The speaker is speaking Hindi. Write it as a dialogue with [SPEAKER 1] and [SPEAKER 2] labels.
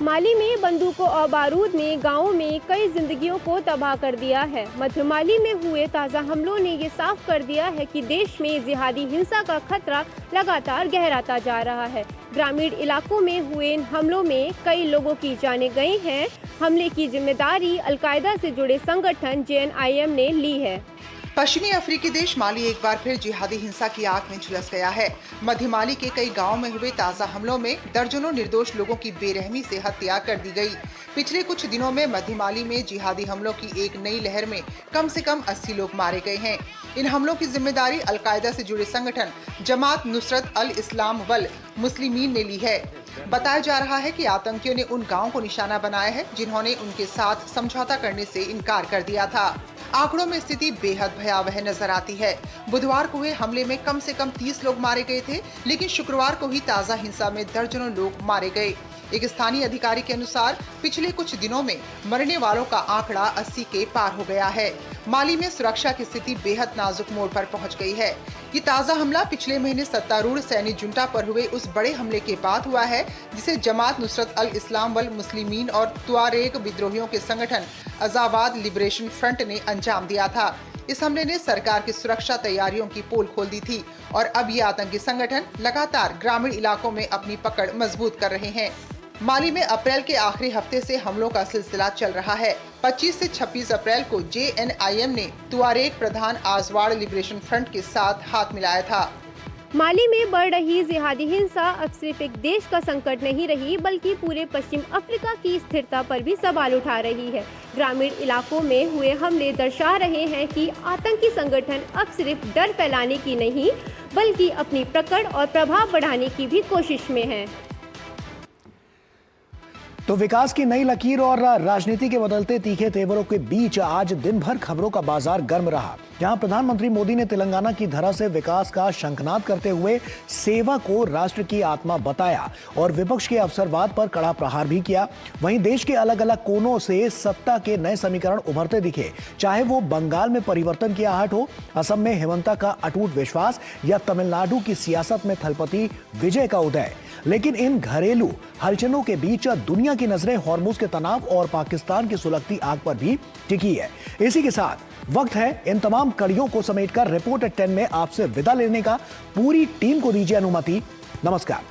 [SPEAKER 1] माली में बंदूकों और बारूद ने गांवों में कई जिंदगियों को तबाह कर दिया है। मध्य माली में हुए ताज़ा हमलों ने ये साफ कर दिया है कि देश में जिहादी हिंसा का खतरा लगातार गहराता जा रहा है। ग्रामीण इलाकों में हुए इन हमलों में कई लोगों की जानें गई हैं। हमले की जिम्मेदारी अलकायदा से जुड़े संगठन JNIM ने ली है।
[SPEAKER 2] पश्चिमी अफ्रीकी देश माली एक बार फिर जिहादी हिंसा की आग में झुलस गया है। मध्य माली के कई गांवों में हुए ताज़ा हमलों में दर्जनों निर्दोष लोगों की बेरहमी से हत्या कर दी गई। पिछले कुछ दिनों में मध्य माली में जिहादी हमलों की एक नई लहर में कम से कम 80 लोग मारे गए हैं। इन हमलों की जिम्मेदारी अलकायदा से जुड़े संगठन जमात नुसरत अल इस्लाम वल मुस्लिमीन ने ली है। बताया जा रहा है कि आतंकियों ने उन गाँवों को निशाना बनाया है जिन्होंने उनके साथ समझौता करने से इनकार कर दिया था। आंकड़ों में स्थिति बेहद भयावह नजर आती है। बुधवार को हुए हमले में कम से कम 30 लोग मारे गए थे, लेकिन शुक्रवार को ही ताजा हिंसा में दर्जनों लोग मारे गए। एक स्थानीय अधिकारी के अनुसार पिछले कुछ दिनों में मरने वालों का आंकड़ा 80 के पार हो गया है। माली में सुरक्षा की स्थिति बेहद नाजुक मोड़ पर पहुंच गई है। ये ताज़ा हमला पिछले महीने सत्तारूढ़ सैन्य जुंटा पर हुए उस बड़े हमले के बाद हुआ है जिसे जमात नुसरत अल इस्लाम वल मुस्लिमीन और तुआरेग विद्रोहियों के संगठन अज़ावाद लिबरेशन फ्रंट ने अंजाम दिया था। इस हमले ने सरकार की सुरक्षा तैयारियों की पोल खोल दी थी और अब ये आतंकी संगठन लगातार ग्रामीण इलाकों में अपनी पकड़ मजबूत कर रहे हैं। माली में अप्रैल के आखिरी हफ्ते से हमलों का सिलसिला चल रहा है। 25 से 26 अप्रैल को JNIM ने तुआरेग प्रधान आज़वाड़ लिबरेशन फ्रंट के साथ हाथ मिलाया था।
[SPEAKER 1] माली में बढ़ रही जिहादी हिंसा अब सिर्फ एक देश का संकट नहीं रही, बल्कि पूरे पश्चिम अफ्रीका की स्थिरता पर भी सवाल उठा रही है। ग्रामीण इलाकों में हुए हमले दर्शा रहे हैं कि आतंकी संगठन अब सिर्फ डर फैलाने की नहीं, बल्कि अपनी पकड़ और प्रभाव बढ़ाने की भी कोशिश में है।
[SPEAKER 3] तो विकास की नई लकीर और राजनीति के बदलते तीखे तेवरों के बीच आज दिन भर खबरों का बाजार गर्म रहा, जहां प्रधानमंत्री मोदी ने तेलंगाना की धरा से विकास का शंखनाद करते हुए सेवा को राष्ट्र की आत्मा बताया और विपक्ष के अवसरवाद पर कड़ा प्रहार भी किया। वहीं देश के अलग अलग कोनों से सत्ता के नए समीकरण उभरते दिखे, चाहे वो बंगाल में परिवर्तन की आहट हो, असम में हेमंता का अटूट विश्वास या तमिलनाडु की सियासत में थलपति विजय का उदय। लेकिन इन घरेलू हलचलों के बीच दुनिया की नजरें हॉर्मुज के तनाव और पाकिस्तान की सुलगती आग पर भी टिकी है। इसी के साथ वक्त है इन तमाम कड़ियों को समेटकर रिपोर्ट एट 10 में आपसे विदा लेने का। पूरी टीम को दीजिए अनुमति। नमस्कार।